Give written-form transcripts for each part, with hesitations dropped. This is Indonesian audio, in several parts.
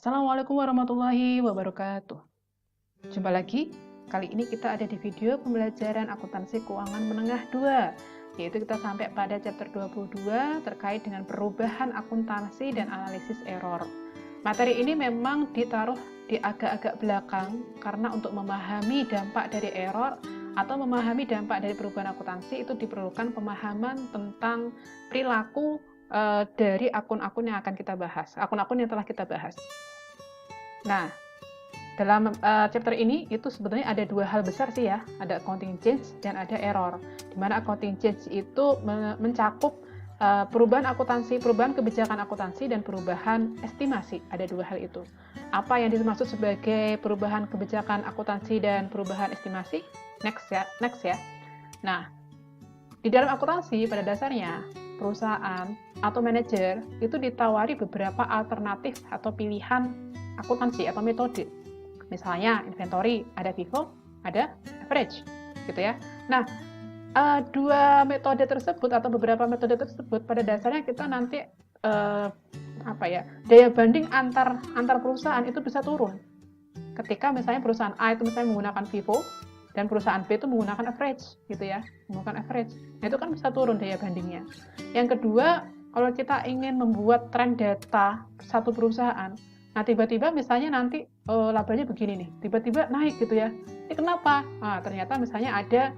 Assalamualaikum warahmatullahi wabarakatuh. Jumpa lagi. Kali ini kita ada di video pembelajaran akuntansi keuangan menengah 2, yaitu kita sampai pada chapter 22 terkait dengan perubahan akuntansi dan analisis error. Materi ini memang ditaruh di agak-agak belakang karena untuk memahami dampak dari error atau memahami dampak dari perubahan akuntansi itu diperlukan pemahaman tentang perilaku dari akun-akun yang akan kita bahas, akun-akun yang telah kita bahas. Nah, dalam chapter ini itu sebenarnya ada dua hal besar sih ya, ada accounting change dan ada error. Di mana accounting change itu mencakup perubahan akuntansi, perubahan kebijakan akuntansi dan perubahan estimasi. Ada dua hal itu. Apa yang dimaksud sebagai perubahan kebijakan akuntansi dan perubahan estimasi? Next ya. Nah, di dalam akuntansi pada dasarnya perusahaan atau manajer itu ditawari beberapa alternatif atau pilihan akuntansi atau metode. Misalnya inventory, ada FIFO, ada average, gitu ya. Nah, dua metode tersebut atau beberapa metode tersebut pada dasarnya kita nanti daya banding antar perusahaan itu bisa turun. Ketika misalnya perusahaan A itu misalnya menggunakan FIFO dan perusahaan B itu menggunakan average, gitu ya, menggunakan average. Nah, itu kan bisa turun daya bandingnya. Yang kedua, kalau kita ingin membuat tren data satu perusahaan, nah tiba-tiba misalnya nanti labanya begini nih, tiba-tiba naik gitu ya. Ini kenapa? Nah, ternyata misalnya ada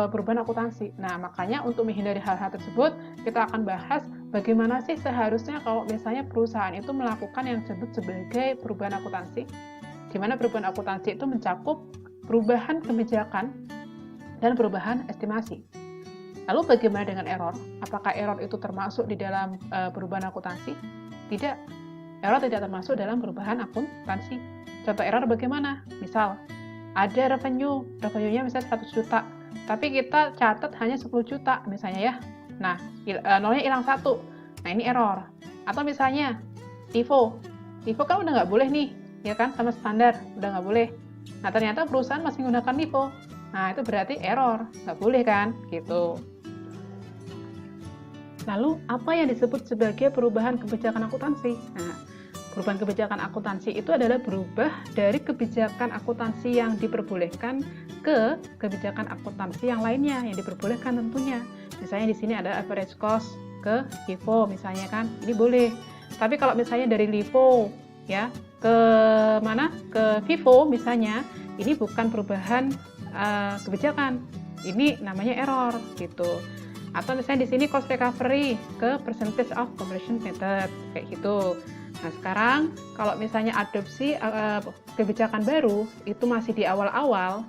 perubahan akuntansi. Nah, makanya untuk menghindari hal-hal tersebut, kita akan bahas bagaimana sih seharusnya kalau misalnya perusahaan itu melakukan yang disebut sebagai perubahan akuntansi, di mana perubahan akuntansi itu mencakup perubahan kebijakan dan perubahan estimasi. Lalu bagaimana dengan error? Apakah error itu termasuk di dalam perubahan akuntansi? Tidak. Error tidak termasuk dalam perubahan akuntansi. Contoh error bagaimana? Misal, ada revenue-nya misalnya 100 juta, tapi kita catat hanya 10 juta misalnya ya. Nah, nolnya hilang 1. Nah, ini error. Atau misalnya, FIFO kan udah nggak boleh nih, ya kan, sama standar, udah nggak boleh. Nah, ternyata perusahaan masih menggunakan FIFO. Nah, itu berarti error, nggak boleh kan, gitu. Lalu, apa yang disebut sebagai perubahan kebijakan akuntansi? Nah, perubahan kebijakan akuntansi itu adalah berubah dari kebijakan akuntansi yang diperbolehkan ke kebijakan akuntansi yang lainnya yang diperbolehkan tentunya. Misalnya di sini ada average cost ke FIFO misalnya kan, ini boleh. Tapi kalau misalnya dari LIFO ya ke mana? Ke FIFO misalnya, ini bukan perubahan kebijakan. Ini namanya error gitu. Atau misalnya di sini cost recovery ke percentage of completion method kayak gitu. Nah, sekarang kalau misalnya adopsi kebijakan baru itu masih di awal-awal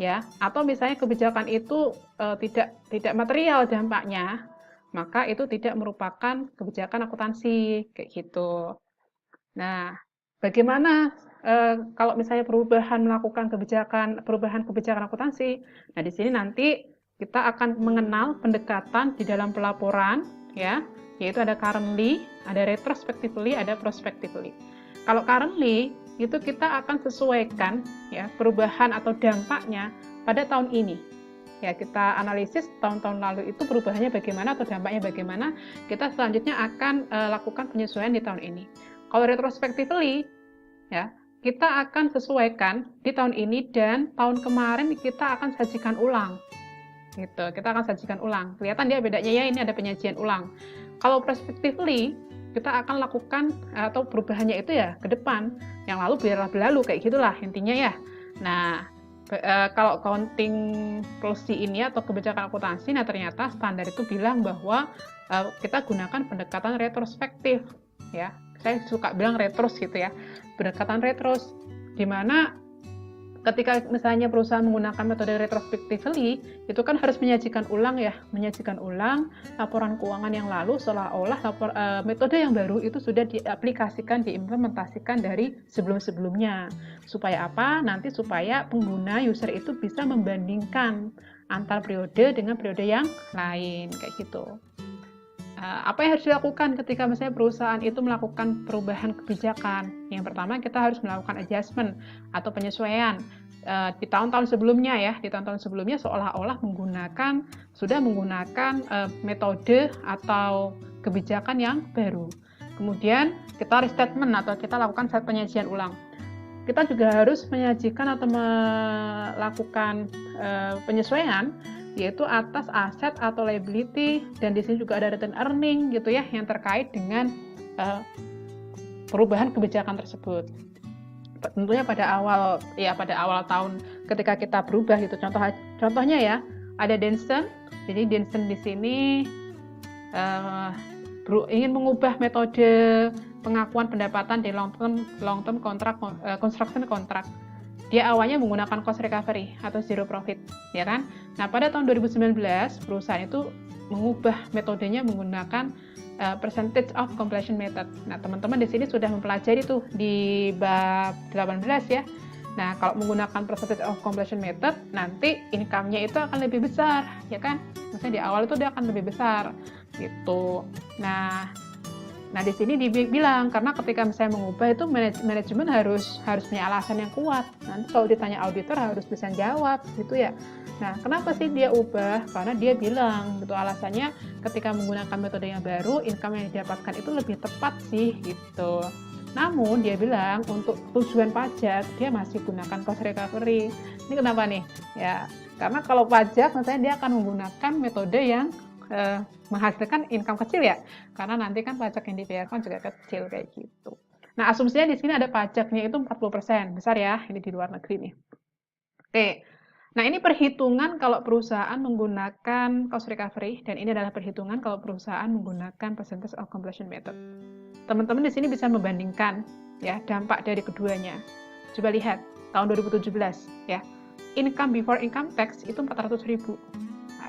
ya, atau misalnya kebijakan itu tidak material dampaknya, maka itu tidak merupakan kebijakan akuntansi kayak gitu. Nah, bagaimana kalau misalnya perubahan kebijakan akuntansi? Nah, di sini nanti kita akan mengenal pendekatan di dalam pelaporan ya, yaitu ada currently, ada retrospectively, ada prospectively. Kalau currently itu kita akan sesuaikan ya perubahan atau dampaknya pada tahun ini. Ya, kita analisis tahun-tahun lalu itu perubahannya bagaimana atau dampaknya bagaimana, kita selanjutnya akan lakukan penyesuaian di tahun ini. Kalau retrospectively ya, kita akan sesuaikan di tahun ini dan tahun kemarin kita akan sajikan ulang. Gitu, kita akan sajikan ulang. Kelihatan dia bedanya ya, ini ada penyajian ulang. Kalau prospectively, kita akan lakukan atau perubahannya itu ya ke depan, yang lalu biarlah berlalu kayak gitulah intinya ya. Nah, kalau accounting policy ini atau kebijakan akuntansi, nah ternyata standar itu bilang bahwa kita gunakan pendekatan retrospektif ya. Saya suka bilang retros gitu ya, pendekatan retros, di mana ketika misalnya perusahaan menggunakan metode retrospectively, itu kan harus menyajikan ulang laporan keuangan yang lalu seolah-olah metode yang baru itu sudah diaplikasikan, diimplementasikan dari sebelum-sebelumnya. Supaya apa? Nanti supaya pengguna user itu bisa membandingkan antar periode dengan periode yang lain, kayak gitu. Apa yang harus dilakukan ketika misalnya perusahaan itu melakukan perubahan kebijakan? Yang pertama, kita harus melakukan adjustment atau penyesuaian di tahun-tahun sebelumnya ya, di tahun-tahun sebelumnya seolah-olah sudah menggunakan metode atau kebijakan yang baru. Kemudian kita restatement atau kita lakukan penyajian ulang. Kita juga harus menyajikan atau melakukan penyesuaian yaitu atas aset atau liability, dan di sini juga ada return earning gitu ya yang terkait dengan perubahan kebijakan tersebut. Tentunya pada awal tahun ketika kita berubah gitu. Contohnya ya, ada Denson. Jadi Denson di sini ingin mengubah metode pengakuan pendapatan di long term contract, construction contract. Dia awalnya menggunakan cost recovery atau zero profit, ya kan? Nah, pada tahun 2019 perusahaan itu mengubah metodenya menggunakan percentage of completion method. Nah, teman-teman di sini sudah mempelajari tuh di bab 18 ya. Nah, kalau menggunakan percentage of completion method, nanti income-nya itu akan lebih besar, ya kan? Maksudnya di awal itu dia akan lebih besar, gitu. Nah di sini dibilang karena ketika misalnya mengubah itu manajemen harus punya alasan yang kuat. Nanti kalau ditanya auditor harus bisa jawab, gitu ya. Nah, kenapa sih dia ubah? Karena dia bilang gitu alasannya ketika menggunakan metode yang baru, income yang didapatkan itu lebih tepat sih, gitu. Namun dia bilang untuk tujuan pajak dia masih gunakan cost recovery. Ini kenapa nih? Ya, karena kalau pajak misalnya dia akan menggunakan metode yang menghasilkan income kecil ya, karena nanti kan pajak yang dibayarkan juga kecil kayak gitu. Nah, asumsinya di sini ada pajaknya itu 40%, besar ya, ini di luar negeri nih. Oke, nah ini perhitungan kalau perusahaan menggunakan cost recovery, dan ini adalah perhitungan kalau perusahaan menggunakan percentage of completion method. Teman-teman di sini bisa membandingkan ya dampak dari keduanya. Coba lihat tahun 2017 ya, income before income tax itu 400.000.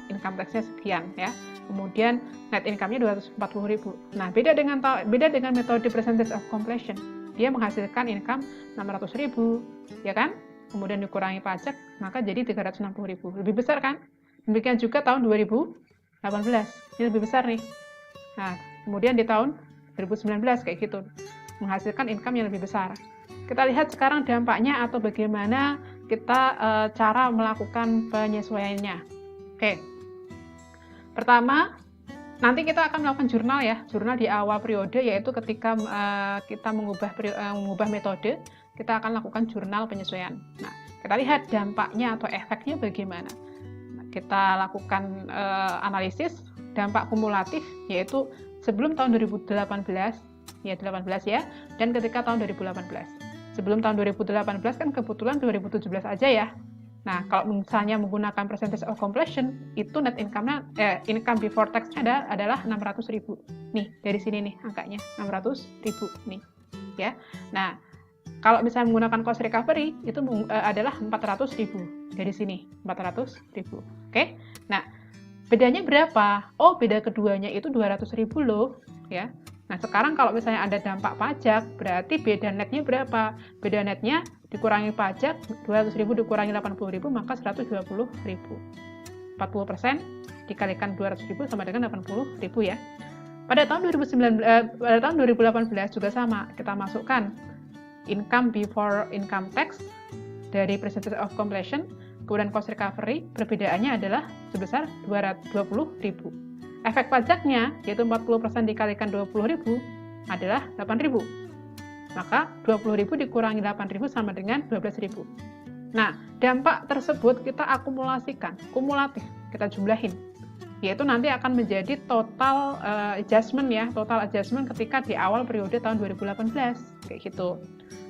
Income tax-nya sekian ya. Kemudian net income-nya 240.000. Nah, beda dengan metode percentage of completion. Dia menghasilkan income 600.000, ya kan? Kemudian dikurangi pajak, maka jadi 360.000. Lebih besar kan? Demikian juga tahun 2018. Ini lebih besar nih. Nah, kemudian di tahun 2019 kayak gitu. Menghasilkan income yang lebih besar. Kita lihat sekarang dampaknya atau bagaimana kita cara melakukan penyesuaiannya. Oke. Pertama, nanti kita akan melakukan jurnal ya, jurnal di awal periode, yaitu ketika kita mengubah metode, kita akan lakukan jurnal penyesuaian. Nah, kita lihat dampaknya atau efeknya bagaimana. Nah, kita lakukan analisis dampak kumulatif, yaitu sebelum tahun 2018 ya, dan ketika tahun 2018. Sebelum tahun 2018 kan kebetulan 2017 aja ya. Nah, kalau misalnya menggunakan percentage of completion, itu net income before tax-nya adalah 600.000. Nih, dari sini nih angkanya, 600.000 nih. Ya. Nah, kalau misalnya menggunakan cost recovery, itu adalah 400.000. Dari sini, 400.000. Oke? Nah, bedanya berapa? Oh, beda keduanya itu 200.000 loh. Ya. Nah, sekarang kalau misalnya ada dampak pajak, berarti beda netnya berapa? Beda netnya dikurangi pajak, 200.000 dikurangi 80.000, maka 120.000. 40% dikalikan 200.000 sama dengan 80.000 ya. Pada tahun 2018 juga sama, kita masukkan income before income tax dari percentage of completion, kemudian cost recovery, perbedaannya adalah sebesar 220.000. Efek pajaknya, yaitu 40% dikalikan 20.000, adalah 8.000. Maka 20.000 dikurangi 8.000 sama dengan 12.000. Nah, dampak tersebut kita akumulasikan, kumulatif, kita jumlahin. Yaitu nanti akan menjadi total adjustment ya, total adjustment ketika di awal periode tahun 2018. Kayak gitu.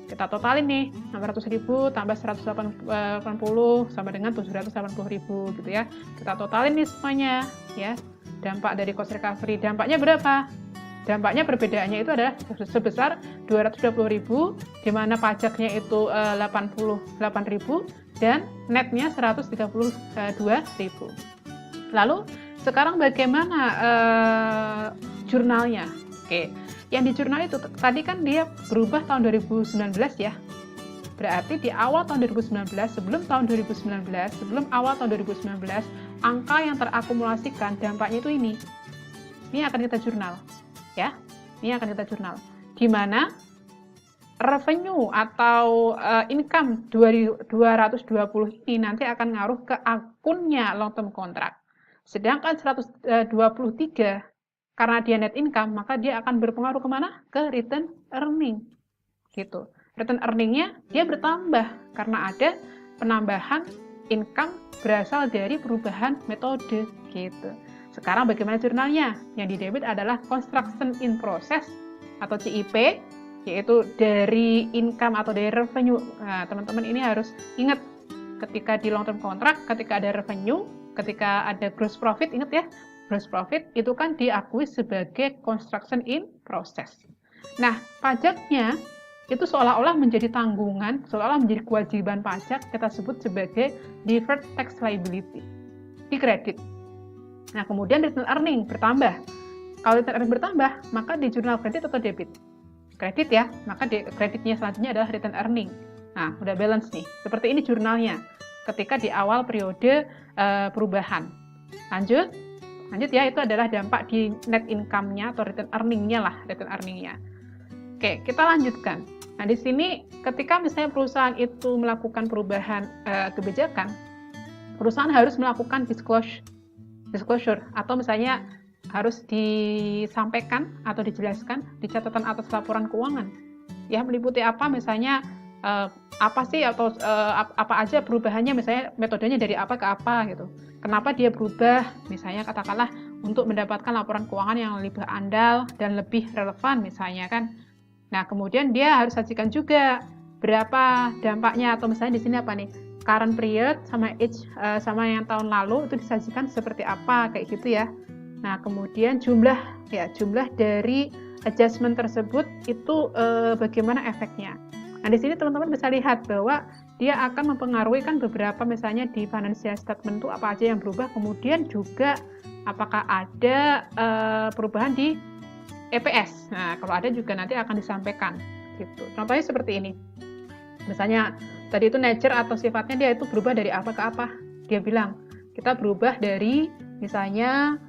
Kita totalin nih, 600.000 tambah 180 sama dengan 780.000 gitu ya. Kita totalin nih semuanya ya. Dampak dari cost recovery, dampaknya berapa? Dampaknya perbedaannya itu adalah sebesar 220.000, di mana pajaknya itu 88.000 dan netnya 132.000. Lalu sekarang bagaimana jurnalnya? Oke, yang di jurnal itu tadi kan dia berubah tahun 2019 ya. Berarti di awal tahun 2019, sebelum awal tahun 2019, angka yang terakumulasikan dampaknya itu ini. Ini akan kita jurnal. Ya, ini akan kita jurnal. Di mana revenue atau income 220 ini nanti akan ngaruh ke akunnya long term contract. Sedangkan 123 karena dia net income, maka dia akan berpengaruh kemana? Ke return earning. Gitu. Return earningnya dia bertambah karena ada penambahan income berasal dari perubahan metode. Gitu. Sekarang bagaimana jurnalnya? Yang di debit adalah construction in process atau CIP, yaitu dari income atau dari revenue. Nah, teman-teman ini harus ingat ketika di long term contract, ketika ada revenue, ketika ada gross profit, ingat ya, gross profit itu kan diakui sebagai construction in process. Nah, pajaknya itu seolah-olah menjadi tanggungan, seolah-olah menjadi kewajiban pajak, kita sebut sebagai deferred tax liability, di kredit. Nah, kemudian return earning bertambah. Kalau return earning bertambah, maka di jurnal kredit atau debit? Kredit ya, maka kreditnya selanjutnya adalah return earning. Nah, udah balance nih. Seperti ini jurnalnya ketika di awal periode perubahan. Lanjut ya, itu adalah dampak di net income-nya atau return earning-nya lah, return earning-nya. Oke, kita lanjutkan. Nah, di sini ketika misalnya perusahaan itu melakukan perubahan kebijakan, perusahaan harus melakukan disclosure atau misalnya harus disampaikan atau dijelaskan di catatan atas laporan keuangan. Ya, meliputi apa misalnya apa sih atau apa aja perubahannya, misalnya metodenya dari apa ke apa gitu. Kenapa dia berubah? Misalnya katakanlah untuk mendapatkan laporan keuangan yang lebih andal dan lebih relevan misalnya kan. Nah, kemudian dia harus sajikan juga berapa dampaknya atau misalnya di sini apa nih? Current period sama age sama yang tahun lalu itu disajikan seperti apa kayak gitu ya. Nah, kemudian jumlah dari adjustment tersebut itu bagaimana efeknya. Nah, di sini teman-teman bisa lihat bahwa dia akan mempengaruhi kan beberapa misalnya di financial statement itu apa aja yang berubah, kemudian juga apakah ada perubahan di EPS. Nah, kalau ada juga nanti akan disampaikan gitu. Contohnya seperti ini. Misalnya tadi itu nature atau sifatnya dia itu berubah dari apa ke apa. Dia bilang, kita berubah dari misalnya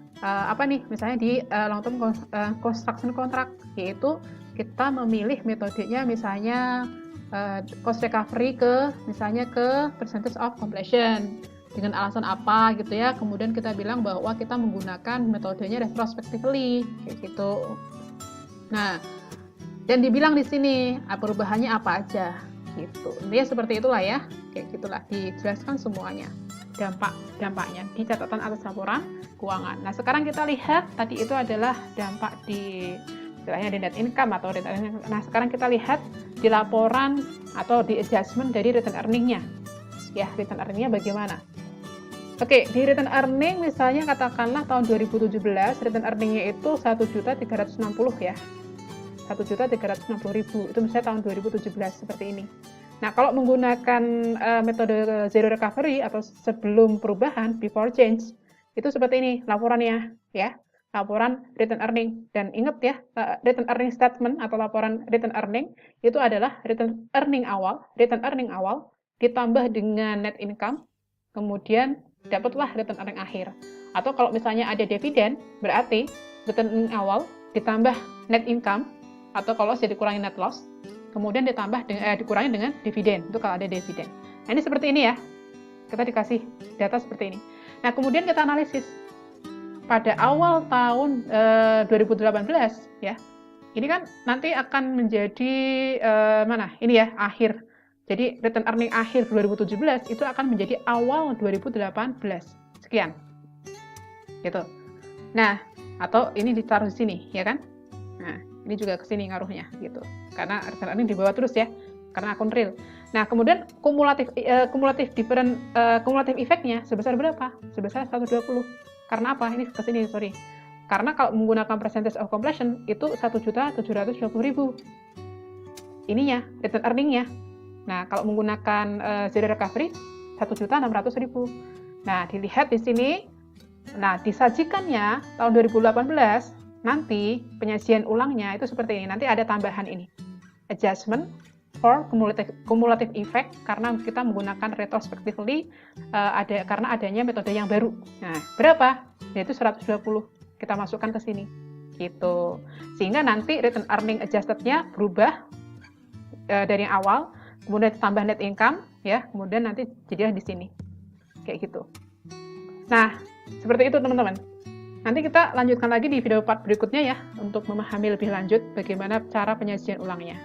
misalnya di long term construction contract, yaitu kita memilih metodenya misalnya cost recovery misalnya ke percentage of completion dengan alasan apa gitu ya. Kemudian kita bilang bahwa kita menggunakan metodenya retrospectively kayak gitu. Nah, dan dibilang di sini perubahannya apa aja gitu. Dia seperti itulah ya, kayak gitulah dijelaskan semuanya dampaknya di catatan atas laporan keuangan. Nah, sekarang kita lihat tadi itu adalah dampak di istilahnya di net income atau return earning. Nah, sekarang kita lihat di laporan atau di adjustment dari return earning-nya. Ya, return earning-nya bagaimana? Oke, di return earning misalnya katakanlah tahun 2017 return earning-nya itu 1.360 ya. 1.360.000 itu misalnya tahun 2017 seperti ini. Nah, kalau menggunakan metode zero recovery atau sebelum perubahan, before change, itu seperti ini laporannya ya. Laporan return earning, dan ingat ya, return earning statement atau laporan return earning itu adalah return earning awal ditambah dengan net income, kemudian dapatlah return earning akhir. Atau kalau misalnya ada dividen, berarti return earning awal ditambah net income, atau kalau sudah dikurangi net loss, kemudian dikurangi dengan dividen, itu kalau ada dividen. Nah, ini seperti ini ya, kita dikasih data seperti ini. Nah, kemudian kita analisis pada awal tahun 2018 ya. Ini kan nanti akan menjadi ini ya, akhir. Jadi return earning akhir 2017 itu akan menjadi awal 2018. Sekian. Gitu. Nah, atau ini ditaruh di sini, ya kan? Nah, ini juga ke sini ngaruhnya gitu. Karena return earning di bawah terus ya, karena akun real. Nah, kemudian kumulatif efeknya sebesar berapa? Sebesar 120. Karena apa? Ini ke sini, sorry. Karena kalau menggunakan percentage of completion itu 1.720.000. Ininya, return earning-nya. Nah, kalau menggunakan zero recovery 1.600.000. Nah, dilihat di sini. Nah, disajikannya tahun 2018 nanti penyajian ulangnya itu seperti ini. Nanti ada tambahan ini. Adjustment for cumulative effect karena kita menggunakan retrospectively karena adanya metode yang baru. Nah, berapa? Yaitu 120. Kita masukkan ke sini. Gitu. Sehingga nanti return earning adjusted-nya berubah dari yang awal, kemudian tambah net income ya, kemudian nanti jadilah di sini. Kayak gitu. Nah, seperti itu teman-teman. Nanti kita lanjutkan lagi di video part berikutnya ya, untuk memahami lebih lanjut bagaimana cara penyajian ulangnya.